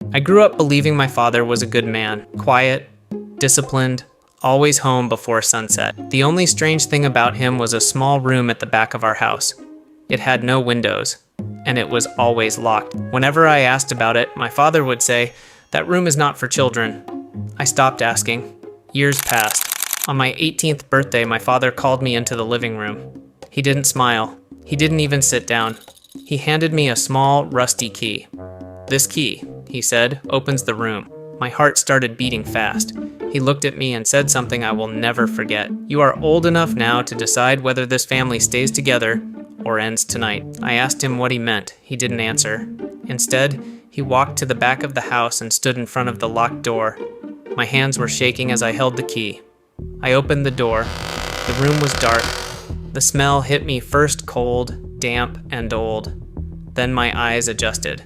I grew up believing my father was a good man, quiet, disciplined, always home before sunset. The only strange thing about him was a small room at the back of our house. It had no windows, and it was always locked. Whenever I asked about it, my father would say, "That room is not for children." I stopped asking. Years passed. On my 18th birthday, my father called me into the living room. He didn't smile. He didn't even sit down. He handed me a small, rusty key. "This key," he said, "opens the room." My heart started beating fast. He looked at me and said something I will never forget. "You are old enough now to decide whether this family stays together or ends tonight." I asked him what he meant. He didn't answer. Instead, he walked to the back of the house and stood in front of the locked door. My hands were shaking as I held the key. I opened the door. The room was dark. The smell hit me first cold, damp, and old. Then my eyes adjusted.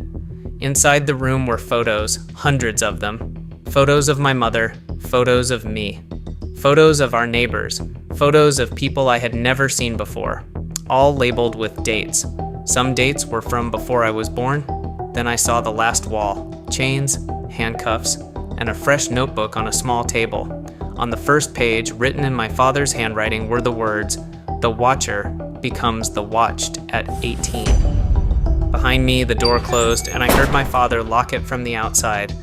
Inside the room were photos, hundreds of them. Photos of my mother, photos of me. Photos of our neighbors, photos of people I had never seen before, all labeled with dates. Some dates were from before I was born. Then I saw the last wall, chains, handcuffs, and a fresh notebook on a small table. On the first page, written in my father's handwriting, were the words, "The watcher becomes the watched at 18. Behind me, the door closed, and I heard my father lock it from the outside.